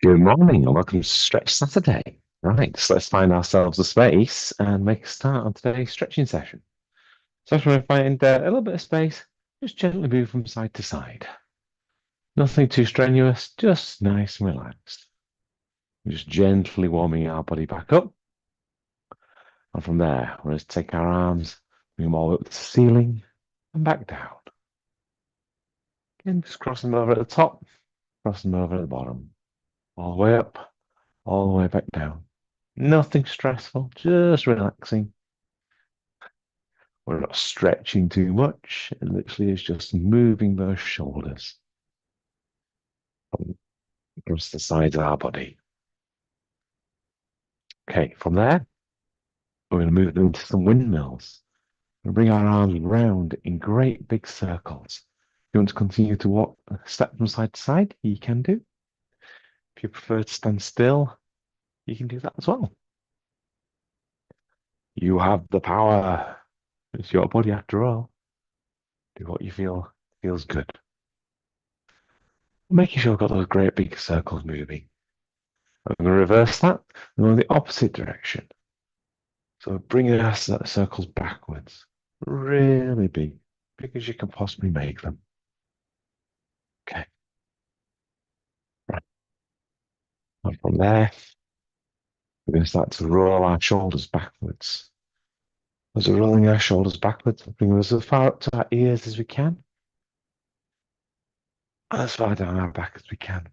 Good morning and welcome to Stretch Saturday. Right, so let's find ourselves a space and make a start on today's stretching session. So if we find a little bit of space, just gently move from side to side. Nothing too strenuous, just nice and relaxed. Just gently warming our body back up. And from there, we'll just take our arms, bring them all the way up to the ceiling and back down. Again, just cross them over at the top, cross them over at the bottom. All the way up, all the way back down. Nothing stressful, just relaxing. We're not stretching too much. It literally is just moving those shoulders across the sides of our body. Okay, from there, we're going to move them into some windmills. We'll bring our arms round in great big circles. If you want to continue to walk, step from side to side, you can do. If you prefer to stand still, you can do that as well. You have the power. It's your body after all. Do what you feel feels good. Making sure we've got those great big circles moving. I'm going to reverse that and go in the opposite direction. So bringing our circles backwards, really big as you can possibly make them. Okay. Right. And from there, we're going to start to roll our shoulders backwards. As we're rolling our shoulders backwards, bring them as far up to our ears as we can, and as far down our back as we can.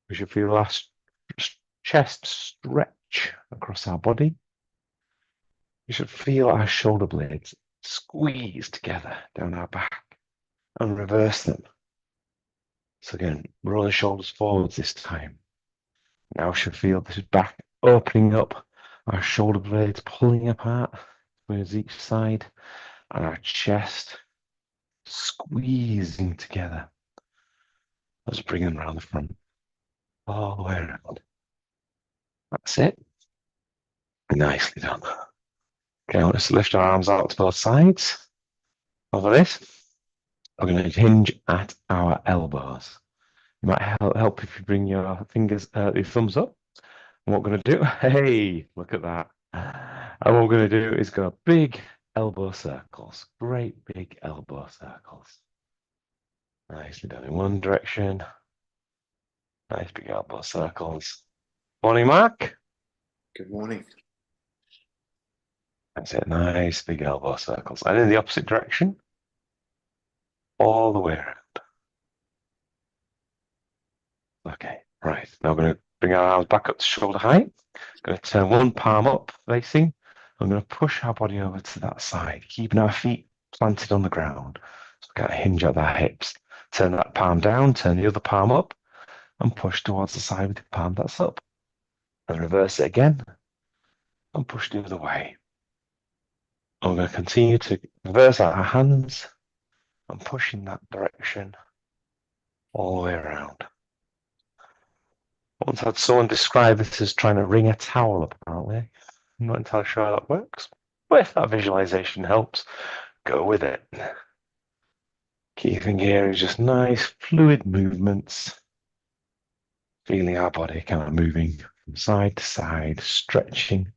We should feel our chest stretch across our body. You should feel our shoulder blades squeeze together down our back and reverse them. So again, roll the shoulders forwards this time. Now we should feel this back opening up, our shoulder blades pulling apart towards each side, and our chest squeezing together. Let's bring them around the front, all the way around. That's it. Nicely done. Okay, let's lift our arms out to both sides. Over this, we're going to hinge at our elbows. It might help if you bring your fingers, your thumbs up. And what we're going to do, hey, look at that. And what we're going to do is go big elbow circles, great big elbow circles. Nicely done in one direction. Nice big elbow circles. Morning, Mark. Good morning. That's it, nice big elbow circles. And in the opposite direction, all the way around. Okay, right. Now we're going to bring our arms back up to shoulder height. Going to turn one palm up facing. I'm going to push our body over to that side, keeping our feet planted on the ground. So we're going to hinge at our hips. Turn that palm down, turn the other palm up, and push towards the side with the palm that's up. And reverse it again, and push the other way. And we're going to continue to reverse our hands and push in that direction all the way around. Once had someone describe this as trying to wring a towel up, apparently. I'm not entirely sure how that works, but if that visualization helps, go with it. Key thing here is just nice fluid movements, feeling our body kind of moving from side to side, stretching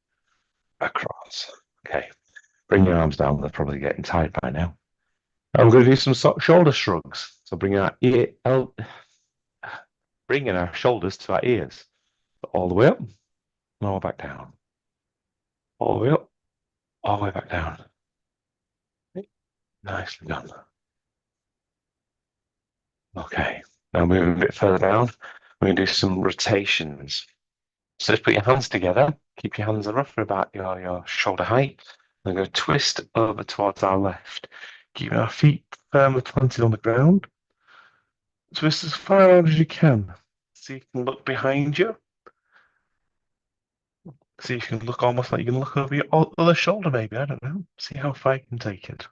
across. Okay, bring your arms down. They're probably getting tired by now. I'm going to do some shoulder shrugs. So bringing our shoulders to our ears, all the way up, and all the way back down. All the way up, all the way back down. Nicely done. Okay, now moving a bit further down, we're going to do some rotations. So just put your hands together, keep your hands roughly about your shoulder height, and go twist over towards our left. Keep our feet firmly planted on the ground. Twist as far around as you can. So you can look behind you. See if you can look almost like you can look over your other shoulder, maybe. I don't know. See how far you can take it.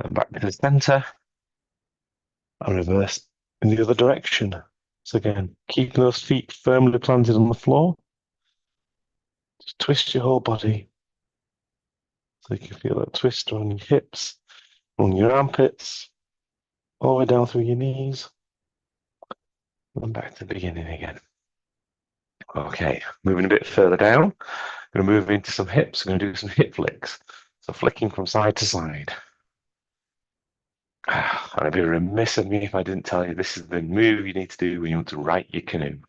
And back to the center. And reverse in the other direction. So again, keeping those feet firmly planted on the floor. Just twist your whole body. So you can feel that twist on your hips, on your armpits, all the way down through your knees. And back to the beginning again. Okay, moving a bit further down. I'm going to move into some hips. I'm going to do some hip flicks. So flicking from side to side. I'd be remiss of me if I didn't tell you this is the move you need to do when you want to right your canoe.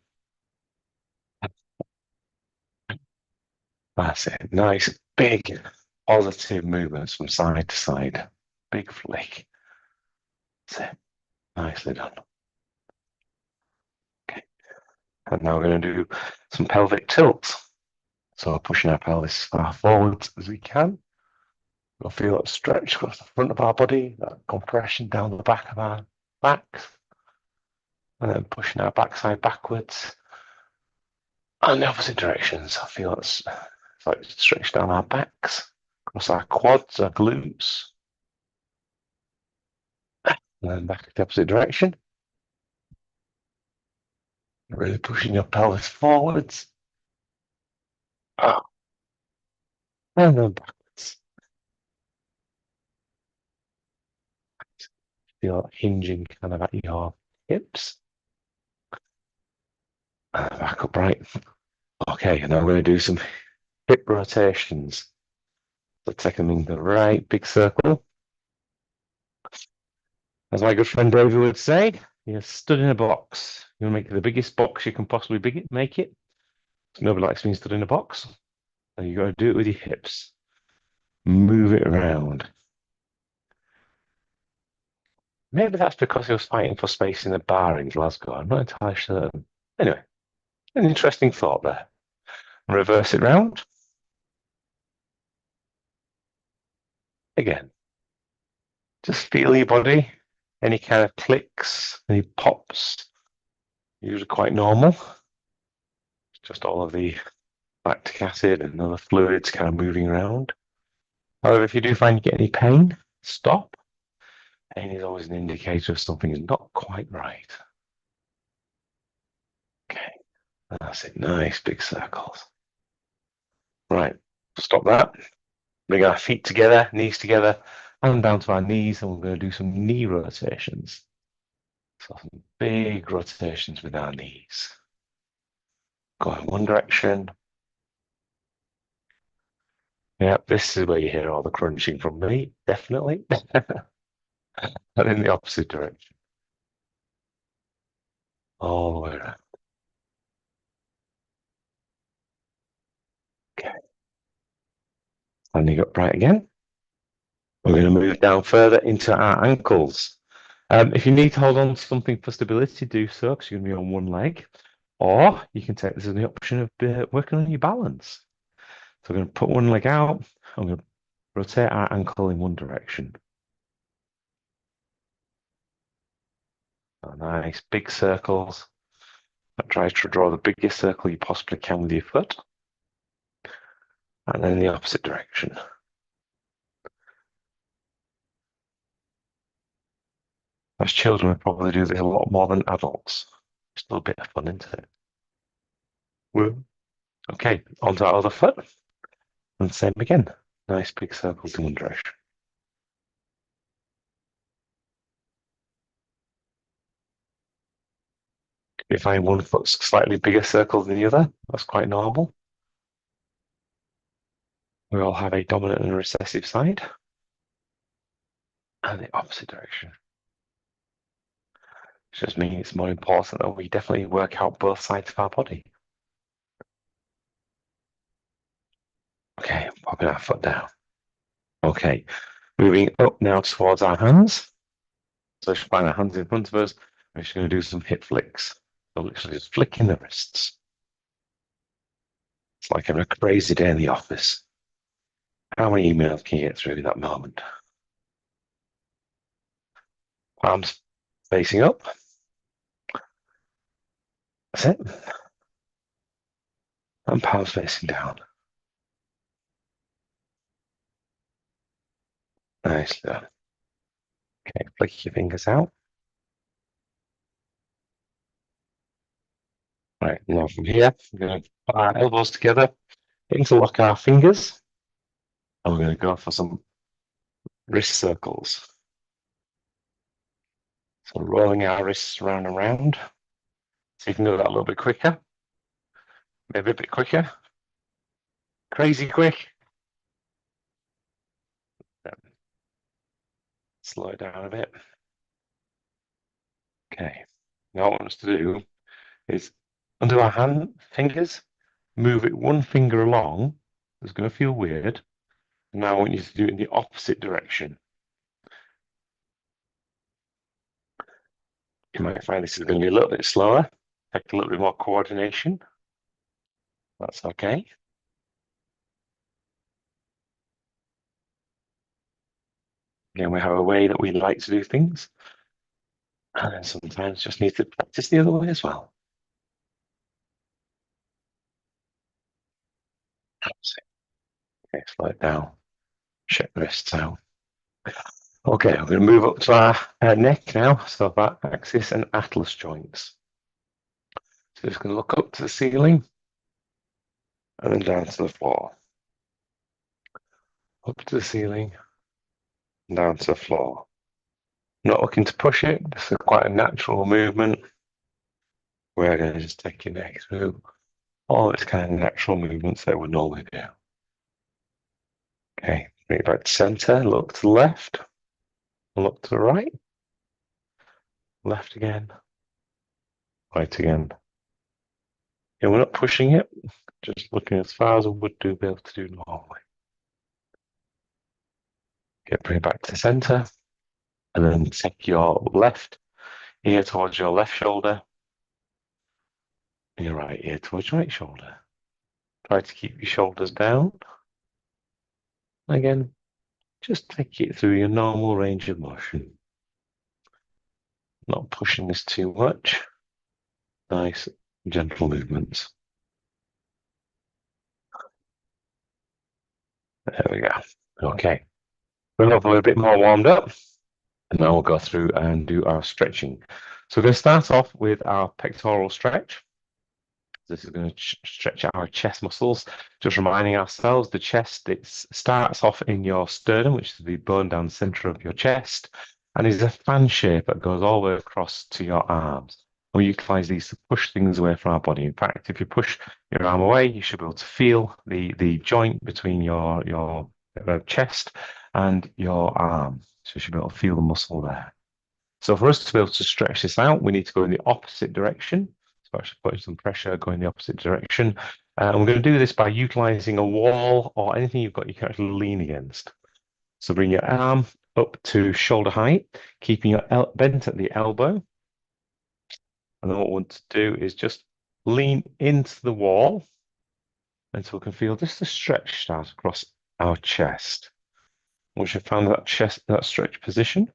That's it. Nice, big, positive movements from side to side. Big flick. That's it. Nicely done. Okay. And now we're going to do some pelvic tilts. So pushing our pelvis as far forwards as we can. We'll feel that stretch across the front of our body, that compression down the back of our backs. And then pushing our backside backwards. And the opposite directions. I feel it's like stretch down our backs, across our quads, our glutes. And then back the opposite direction. Really pushing your pelvis forwards. Oh, and then backwards. Feel that hinging kind of at your hips. And back upright. Okay, and now we're going to do some hip rotations. So take them in the right big circle. As my good friend Davey would say, you're stood in a box. You want to make it the biggest box you can possibly make it. Nobody likes being stood in a box. So you got to do it with your hips. Move it around. Maybe that's because he was fighting for space in a bar in Glasgow. I'm not entirely certain. Anyway, an interesting thought there. Reverse it round. Again, just feel your body. Any kind of clicks, any pops, usually quite normal. Just all of the lactic acid and other fluids kind of moving around. However, if you do find you get any pain, stop. Pain is always an indicator of something is not quite right. Okay, that's it. Nice big circles. Right, stop that. Bring our feet together, knees together, and down to our knees, and we're going to do some knee rotations. So some big rotations with our knees. Go in one direction. Yeah, this is where you hear all the crunching from me, definitely. And in the opposite direction. All the way around. Okay. Standing upright again. We're going to move down further into our ankles. If you need to hold on to something for stability, do so, because you're going to be on one leg. Or you can take this as the option of working on your balance. So we're going to put one leg out. I'm going to rotate our ankle in one direction. So nice big circles. Try to draw the biggest circle you possibly can with your foot. And then in the opposite direction. As children, we probably do this a lot more than adults. Still a bit of fun, isn't it? Woo. Okay, onto our other foot. And same again. Nice big circles in one direction. If you find one foot slightly bigger circle than the other, that's quite normal. We all have a dominant and a recessive side. And the opposite direction. Which just means it's more important that we definitely work out both sides of our body. Okay, popping our foot down. Okay, moving up now towards our hands. So we should find our hands in front of us. We're just going to do some hip flicks. So literally just flicking the wrists. It's like a crazy day in the office. How many emails can you get through in that moment? Palms facing up. That's it. And palms facing down. Nicely done. Okay, flick your fingers out. Right, now from here, we're going to put our elbows together, interlock our fingers, and we're going to go for some wrist circles. So rolling our wrists round and round. So you can do that a little bit quicker, maybe a bit quicker, crazy quick. Slow it down a bit. Okay. Now what I want us to do is under our fingers, move it one finger along. It's going to feel weird. Now I want you to do it in the opposite direction. You might find this is going to be a little bit slower, take a little bit more coordination. That's okay. Again, we have a way that we like to do things, and then sometimes just need to practice the other way as well. That's it. Okay, slow it down. Check the wrists out. Okay, I'm going to move up to our neck now, so our axis and atlas joints. So just going to look up to the ceiling and then down to the floor. Up to the ceiling and down to the floor. Not looking to push it, this is quite a natural movement. We're going to just take your neck through all its kind of natural movements that we normally do. Okay, bring it back to center, look to the left, look to the right, left again, right again. And we're not pushing it, just looking as far as we would be able to do normally. Okay, bring it back to center, and then take your left ear towards your left shoulder, and your right ear towards your right shoulder. Try to keep your shoulders down. Again, just take it through your normal range of motion. Not pushing this too much. Nice, gentle movements. There we go. Okay. We're a little bit more warmed up, and now we'll go through and do our stretching. So we're going to start off with our pectoral stretch. This is going to stretch our chest muscles. Just reminding ourselves, the chest, it starts off in your sternum, which is the bone down the center of your chest, and is a fan shape that goes all the way across to your arms. We utilize these to push things away from our body. In fact, if you push your arm away, you should be able to feel the joint between your chest and your arm. So you should be able to feel the muscle there. So for us to be able to stretch this out, we need to go in the opposite direction. So actually putting some pressure, going the opposite direction. And we're going to do this by utilizing a wall or anything you've got you can actually lean against. So bring your arm up to shoulder height, keeping your bent at the elbow. And then what we want to do is just lean into the wall until we can feel just a stretch start across our chest. Once you've found that stretch position,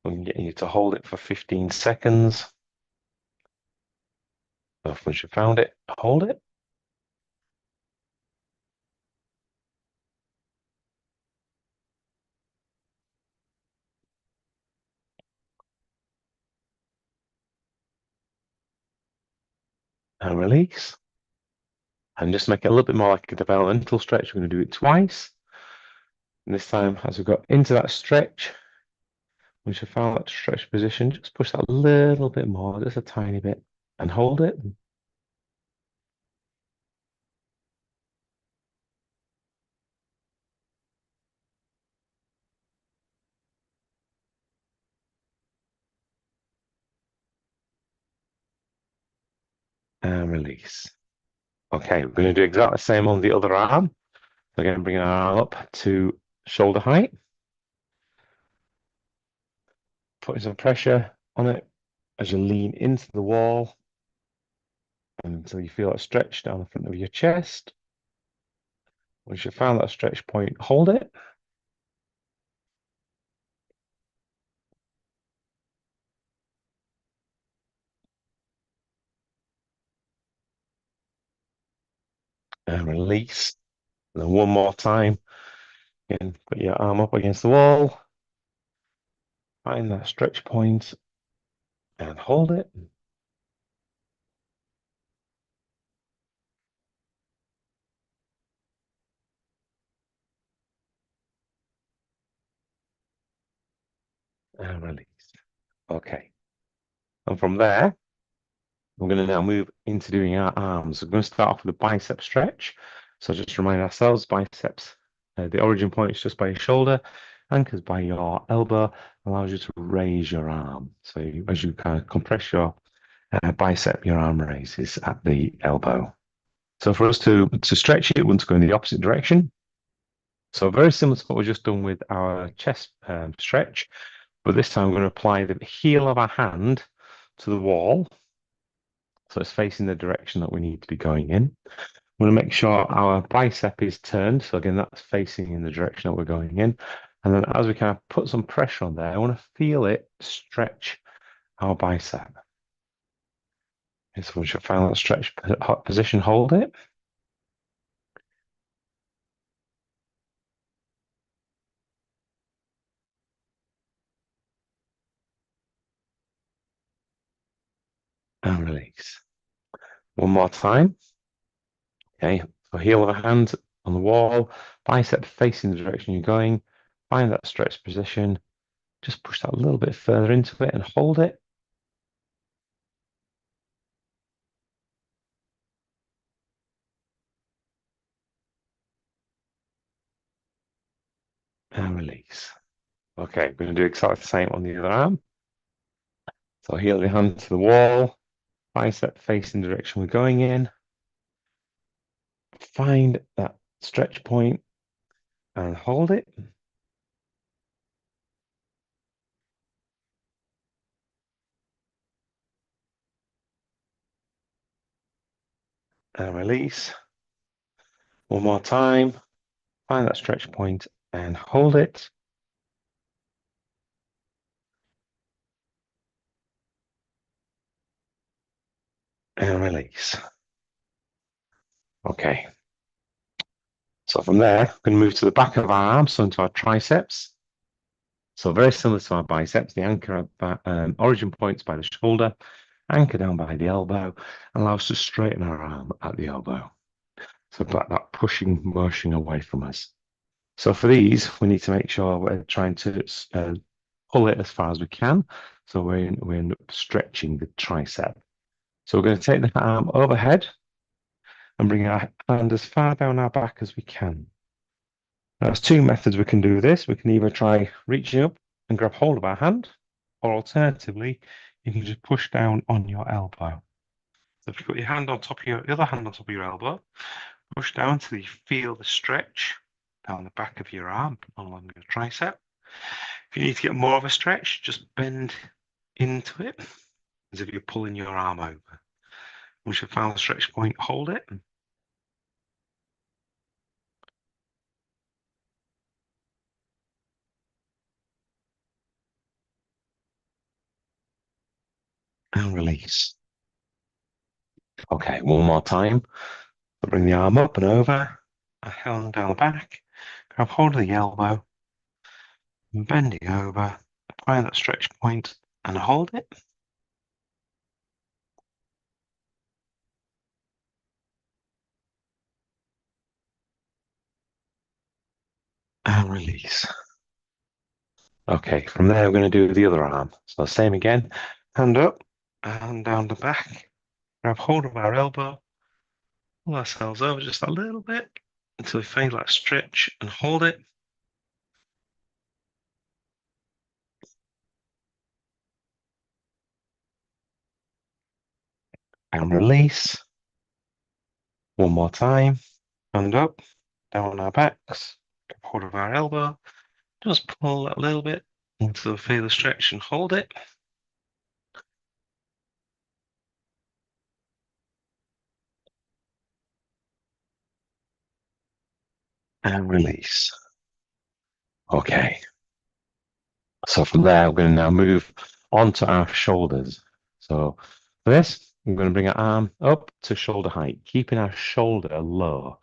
we can get you to hold it for 15 seconds. So once you've found it, hold it. And release. And just make it a little bit more like a developmental stretch. We're going to do it twice. And this time, as we got into that stretch, once you've found that stretch position, just push that a little bit more, just a tiny bit, and hold it. And release. Okay, we're going to do exactly the same on the other arm. Again, bring our arm up to shoulder height. Putting some pressure on it as you lean into the wall until you feel it stretch down the front of your chest. Once you've found that stretch point, hold it. And release. And then one more time. Again, put your arm up against the wall. Find that stretch point and hold it. And release. Okay. And from there, we're going to now move into doing our arms. We're going to start off with a bicep stretch. So just remind ourselves, biceps, the origin point is just by your shoulder, anchors by your elbow, allows you to raise your arm. So as you kind of compress your bicep, your arm raises at the elbow. So for us to stretch it, we want to go in the opposite direction. So very similar to what we've just done with our chest stretch, but this time we're going to apply the heel of our hand to the wall. So it's facing the direction that we need to be going in. We want to make sure our bicep is turned. So again, that's facing in the direction that we're going in. And then as we kind of put some pressure on there, I want to feel it stretch our bicep. So once you find that stretch position, hold it. And release. One more time. Okay, so heel of a hand on the wall, bicep facing the direction you're going. Find that stretch position. Just push that a little bit further into it and hold it. And release. Okay, we're going to do exactly the same on the other arm. So heel of your hand to the wall, bicep facing the direction we're going in. Find that stretch point and hold it. And release. One more time. Find that stretch point and hold it. And release. Okay. So from there, we're going to move to the back of our arm, so into our triceps. So very similar to our biceps, the anchor origin points by the shoulder, anchor down by the elbow, allow us to straighten our arm at the elbow. So that pushing motion away from us. So for these, we need to make sure we're trying to pull it as far as we can. So we end up stretching the tricep. So we're going to take the arm overhead and bring our hand as far down our back as we can. Now, there's two methods we can do this. We can either try reaching up and grab hold of our hand, or alternatively, you can just push down on your elbow. So if you put your hand on top of your other hand on top of your elbow, push down till you feel the stretch down the back of your arm along your tricep. If you need to get more of a stretch, just bend into it as if you're pulling your arm over. Once you've found the stretch point, hold it. And release. Okay, one more time. So bring the arm up and over, a hand down the back, grab hold of the elbow, and bending over, find that stretch point and hold it. And release. Okay, from there we're going to do the other arm. So same again, hand up, and down the back, grab hold of our elbow, pull ourselves over just a little bit until we find that stretch and hold it. And release. One more time, hand up, down our backs, grab hold of our elbow, just pull that a little bit until we feel the stretch and hold it. And release. Okay. So from there, we're going to now move onto our shoulders. So for this, we're going to bring our arm up to shoulder height, keeping our shoulder low.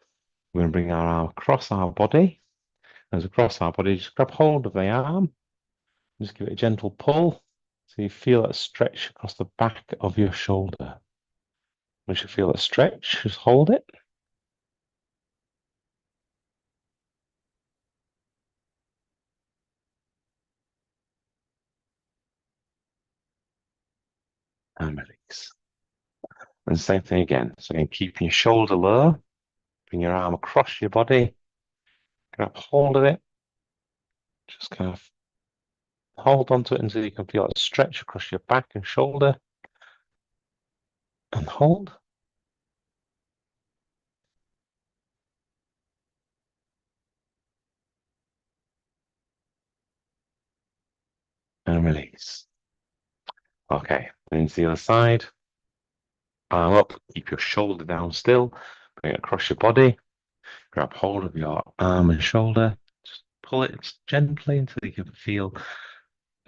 We're going to bring our arm across our body. As we cross our body, just grab hold of the arm, just give it a gentle pull. So you feel that stretch across the back of your shoulder. Once you feel that stretch, just hold it. and release. And same thing again. So again, keeping your shoulder low, bring your arm across your body, grab hold of it, just kind of hold onto it until you can feel it stretch across your back and shoulder, and hold. And release. Okay, then to the other side. Arm up, keep your shoulder down still, bring it across your body, grab hold of your arm and shoulder, just pull it gently until you can feel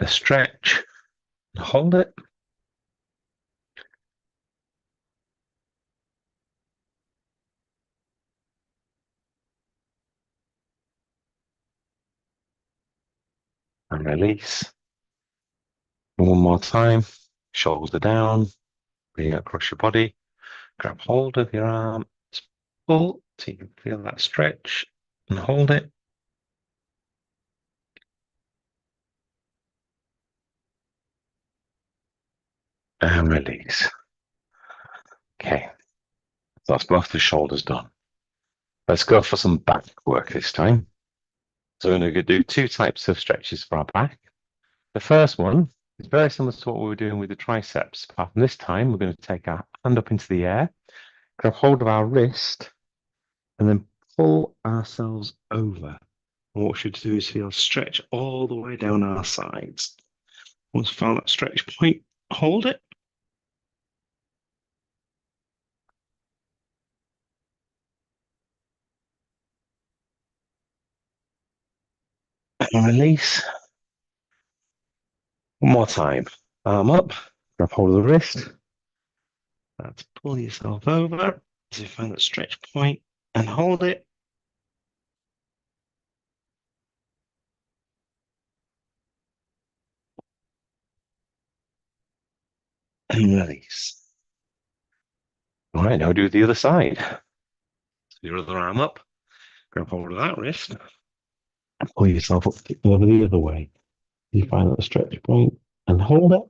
a stretch, and hold it. And release. And one more time, shoulder down, bring it across your body, grab hold of your arm, pull so you can feel that stretch, and hold it. And release. Okay, that's both the shoulders done. Let's go for some back work this time. So we're going to do two types of stretches for our back. The first one is very similar to what we were doing with the triceps. Apart from this time, we're going to take our hand up into the air, grab hold of our wrist, and then pull ourselves over. And what we should do is feel a stretch all the way down our sides. Once we found that stretch point, hold it. And release. One more time. Arm up, grab hold of the wrist. That's pull yourself over as you find that stretch point and hold it. And release. All right, now do the other side. So your other arm up, grab hold of that wrist, and pull yourself up over the other way. You find that stretch point and hold it.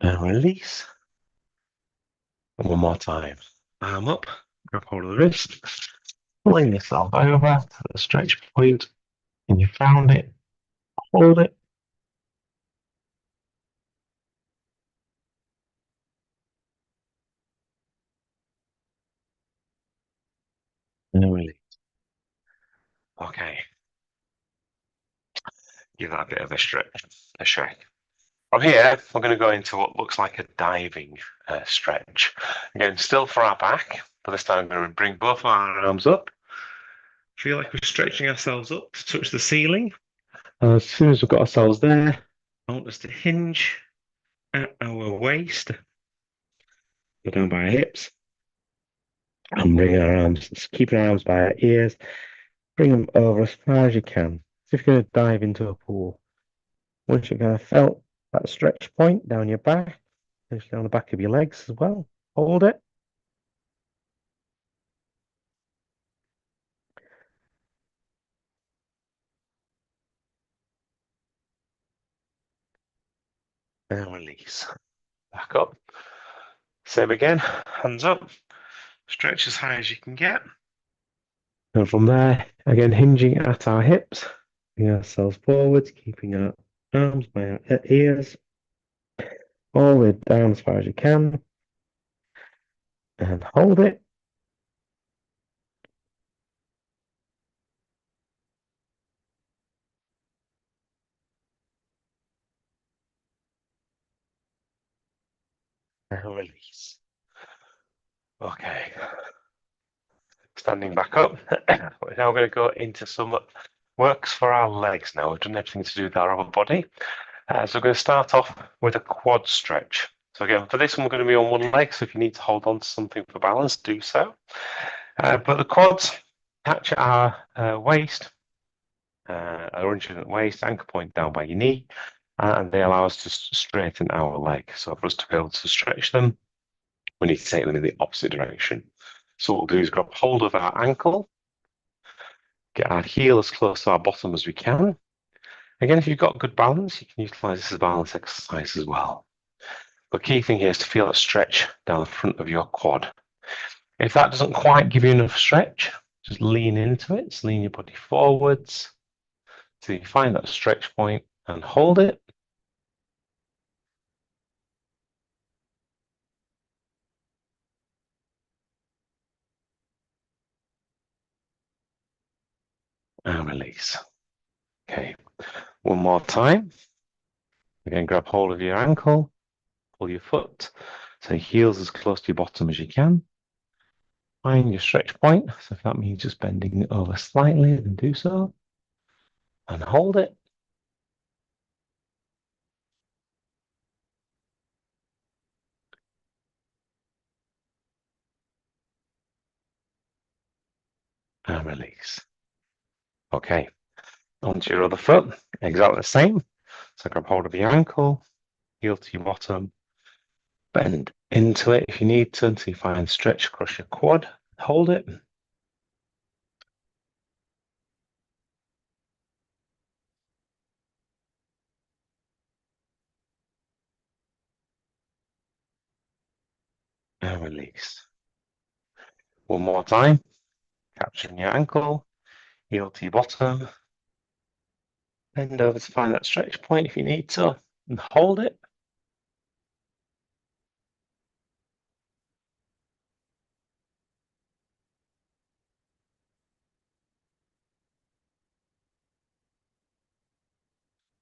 And release. And one more time. Arm up, grab hold of the wrist, pulling yourself over to the stretch point, and you found it. Hold it. And release. Okay. Give that a bit of a stretch, a shake. From here, we're going to go into what looks like a diving stretch. Again, still for our back, but this time I'm going to bring both our arms up. Feel like we're stretching ourselves up to touch the ceiling. And as soon as we've got ourselves there, I want us to hinge at our waist, go down by our hips, and bring our arms, keeping our arms by our ears, bring them over as far as you can. As if you're going to dive into a pool. Once you've kind of felt that stretch point down your back, down the back of your legs as well, hold it. And release. Back up. Same again, hands up, stretch as high as you can get. And from there, again, hinging at our hips, bring ourselves forwards, keeping our arms by our ears, all the way down as far as you can, and hold it. And release. Okay. Standing back up. We're now going to go into some works for our legs now. We've done everything to do with our upper body. So we're going to start off with a quad stretch. So again, for this one, we're going to be on one leg. So if you need to hold on to something for balance, do so. But the quads catch our waist, our origin at the waist, anchor point down by your knee, and they allow us to straighten our leg. So for us to be able to stretch them, we need to take them in the opposite direction. So what we'll do is grab hold of our ankle, Get our heel as close to our bottom as we can. Again, if you've got good balance, you can utilize this as a balance exercise as well. The key thing here is to feel a stretch down the front of your quad. If that doesn't quite give you enough stretch, just lean into it. So lean your body forwards till you find that stretch point and hold it. And release. Okay, one more time. Again, grab hold of your ankle, pull your foot, so your heel's as close to your bottom as you can. Find your stretch point. So if that means just bending it over slightly, then do so. And hold it. And release. Okay, onto your other foot, exactly the same. So grab hold of your ankle, heel to your bottom, bend into it if you need to until you find stretch across your quad. Hold it. And release. One more time. Capturing your ankle, heel to your bottom. Bend over to find that stretch point if you need to, and hold it.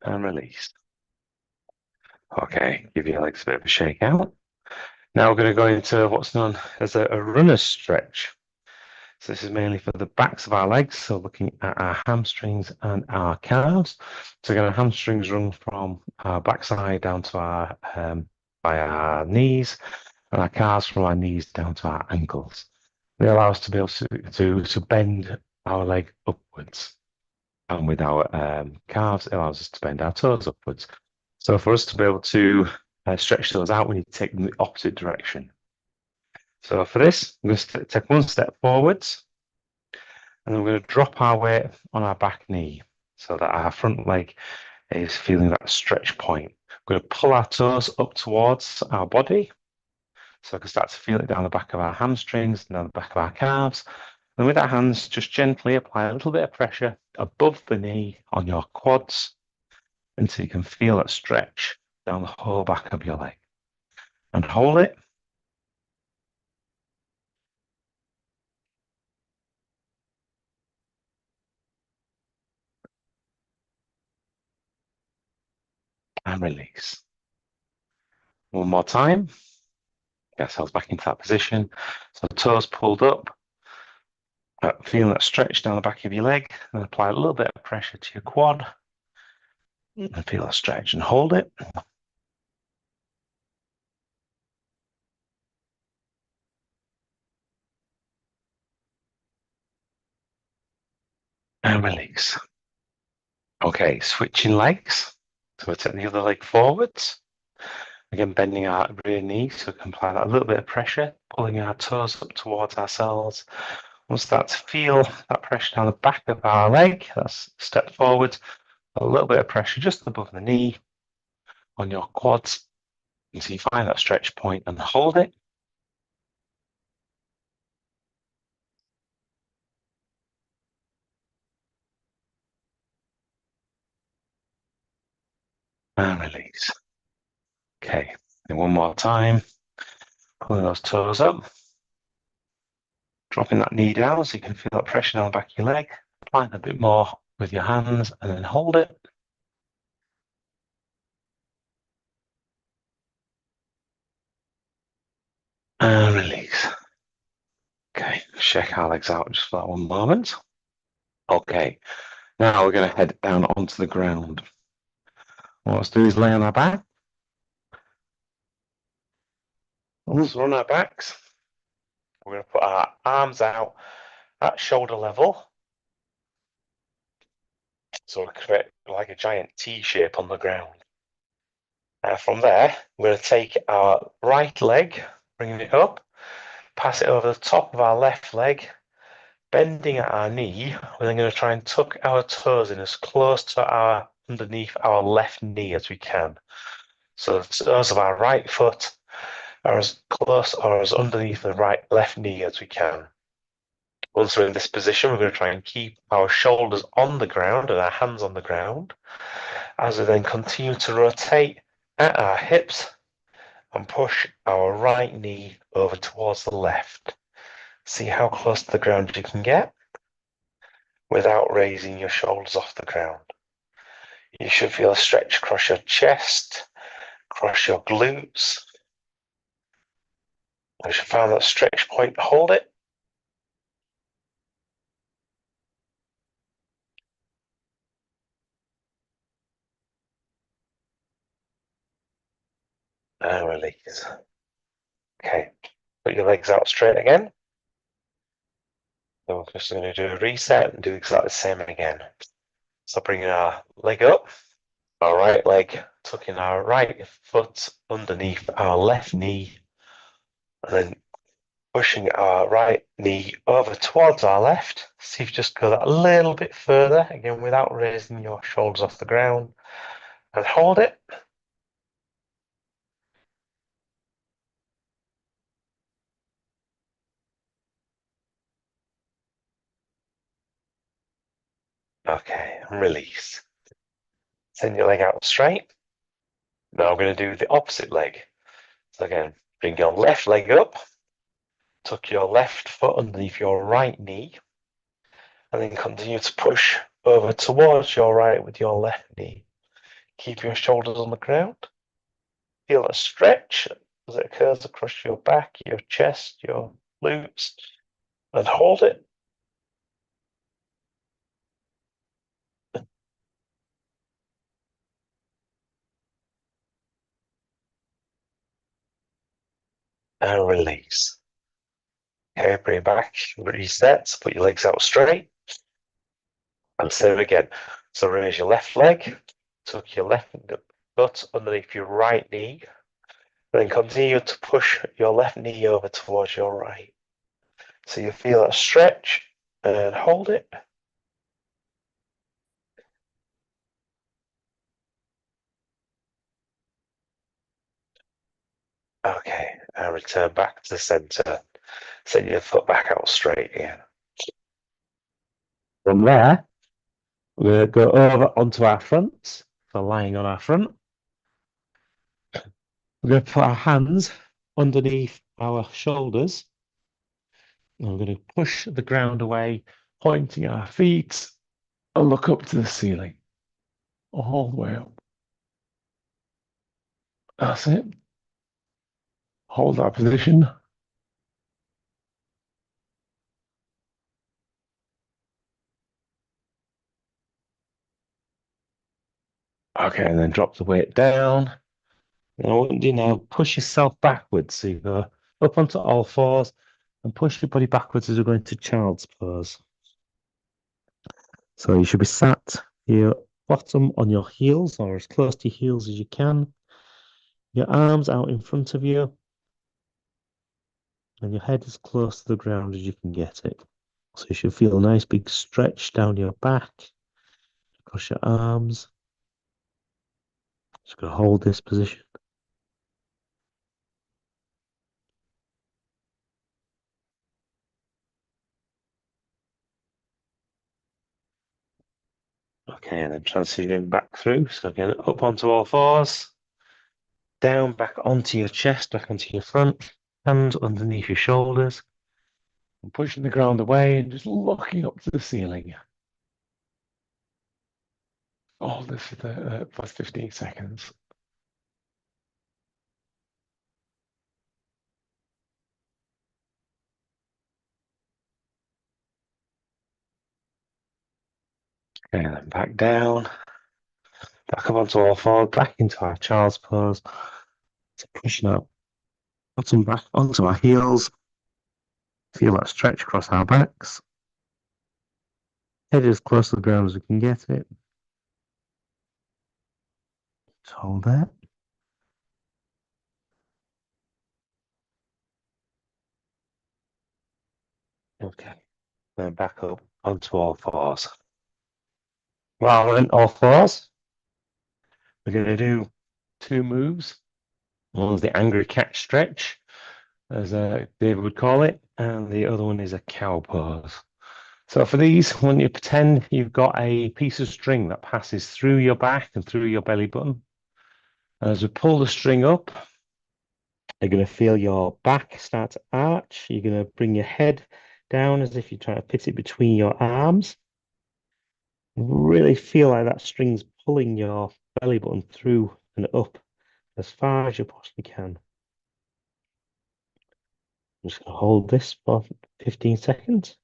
And release. Okay, give your legs a bit of a shake out. Now we're going to go into what's known as a runner's stretch. So this is mainly for the backs of our legs, so looking at our hamstrings and our calves. So again, our hamstrings run from our backside down to our by our knees, and our calves from our knees down to our ankles. They allow us to be able to bend our leg upwards, and with our calves, it allows us to bend our toes upwards. So for us to be able to stretch those out, we need to take them the opposite direction. So for this, I'm going to take one step forwards, and then we're going to drop our weight on our back knee so that our front leg is feeling that stretch point. We're going to pull our toes up towards our body, so I can start to feel it down the back of our hamstrings, down the back of our calves. And with our hands, just gently apply a little bit of pressure above the knee on your quads until you can feel that stretch down the whole back of your leg. And hold it. And release. One more time. Get ourselves back into that position. So toes pulled up, feeling that stretch down the back of your leg, and apply a little bit of pressure to your quad, and feel that stretch and hold it. And release. Okay, switching legs. So we'll take the other leg forwards. Again, bending our rear knee, so we can apply that a little bit of pressure, pulling our toes up towards ourselves. We'll start to feel that pressure down the back of our leg. That's step forward, a little bit of pressure just above the knee on your quads until you find that stretch point and hold it. And release. Okay, and one more time. Pulling those toes up. Dropping that knee down so you can feel that pressure down the back of your leg. Applying a bit more with your hands and then hold it. And release. Okay, shake our legs out just for that one moment. Okay, now we're going to head down onto the ground. What let's do is lay on our back. Let's run our backs. We're going to put our arms out at shoulder level. So we'll create like a giant T shape on the ground. From there, we're going to take our right leg, bringing it up, pass it over the top of our left leg, Bending at our knee, we're then going to try and tuck our toes in as close to underneath our left knee as we can. So the toes of our right foot are as close or as underneath the left knee as we can. Once we're in this position, we're going to try and keep our shoulders on the ground and our hands on the ground as we then continue to rotate at our hips and push our right knee over towards the left. See how close to the ground you can get without raising your shoulders off the ground. You should feel a stretch across your chest, across your glutes. Once you find that stretch point, hold it. And release. Okay, put your legs out straight again. Then we're just going to do a reset and do exactly the same again. So bringing our leg up, our right leg, tucking our right foot underneath our left knee, and then pushing our right knee over towards our left. See if you just go that a little bit further, again without raising your shoulders off the ground, and hold it. Okay, and release. Send your leg out straight. Now I'm going to do the opposite leg. So again, bring your left leg up, tuck your left foot underneath your right knee, and then continue to push over towards your right with your left knee. Keep your shoulders on the ground. Feel a stretch as it occurs across your back, your chest, your glutes, and hold it. And release. Okay, bring it back, reset, put your legs out straight, and same again. So raise your left leg, tuck your left foot underneath your right knee, then continue to push your left knee over towards your right. So you feel that stretch and hold it. Okay, and return back to the center. Send your foot back out straight again. From there, we're going to go over onto our fronts. So lying on our front. We're going to put our hands underneath our shoulders. And we're going to push the ground away, pointing our feet and look up to the ceiling. All the way up. That's it. Hold that position. Okay, and then drop the weight down. Now, what do you now? Push yourself backwards. So you go up onto all fours and push your body backwards as we're going to child's pose. So you should be sat your bottom on your heels or as close to your heels as you can. Your arms out in front of you. And your head as close to the ground as you can get it. So you should feel a nice big stretch down your back, across your arms. Just going to hold this position. Okay, and then transitioning back through. So again, up onto all fours, down, back onto your chest, back onto your front, hands underneath your shoulders, and pushing the ground away and just looking up to the ceiling. Hold this for the plus 15 seconds. Okay, and then back down, back up onto all fours, back into our child's pose. So pushing up, bottom back onto our heels. Feel that stretch across our backs. Head as close to the ground as we can get it. Just hold that. Okay. then back up onto all fours. While we're on all fours, we're going to do two moves. One's the angry cat stretch, as David would call it, and the other one is a cow pose. So for these, when you pretend you've got a piece of string that passes through your back and through your belly button, and as we pull the string up, you're going to feel your back start to arch. You're going to bring your head down as if you're trying to fit it between your arms. Really feel like that string's pulling your belly button through and up as far as you possibly can. I'm just going to hold this for 15 seconds.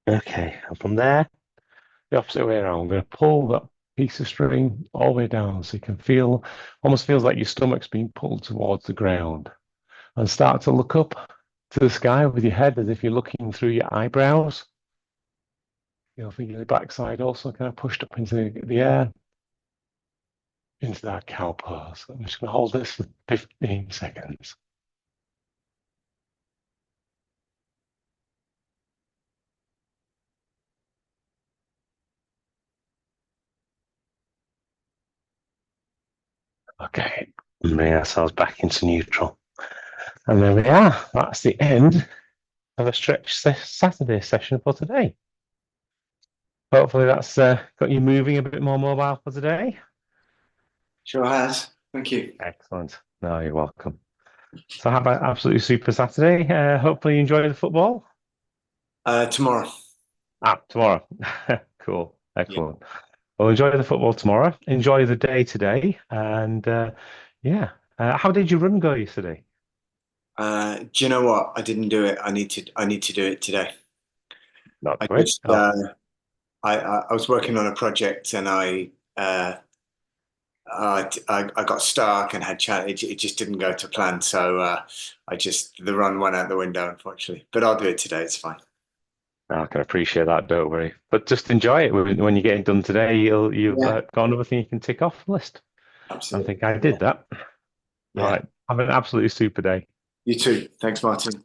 Okay, and from there, the opposite way around, I'm going to pull that piece of string all the way down so you can feel, almost feels like your stomach's being pulled towards the ground. And start to look up to the sky with your head as if you're looking through your eyebrows. You'll feel your backside also kind of pushed up into the air, into that cow pose. I'm just going to hold this for 15 seconds. Okay, bring ourselves back into neutral. And there we are. That's the end of a stretch Saturday session for today. Hopefully that's got you moving a bit more mobile for today. Sure has. Thank you. Excellent. No, you're welcome. So have an absolutely super Saturday. Hopefully you enjoy the football. Tomorrow. Tomorrow. Cool. Yeah. Excellent. Well, enjoy the football tomorrow. Enjoy the day today. And yeah, how did your run go yesterday? Do you know what? I didn't do it. I need to do it today. Not I great. just Oh, I was working on a project and I got stuck and had challenge. It just didn't go to plan. So the run went out the window, unfortunately. But I'll do it today. It's fine. I can appreciate that. Don't worry. But just enjoy it. When you're getting done today, you've Yeah, got another thing you can tick off the list. I absolutely. think I Yeah. did that. All Yeah. right. Have an absolutely super day. You too. Thanks, Martin.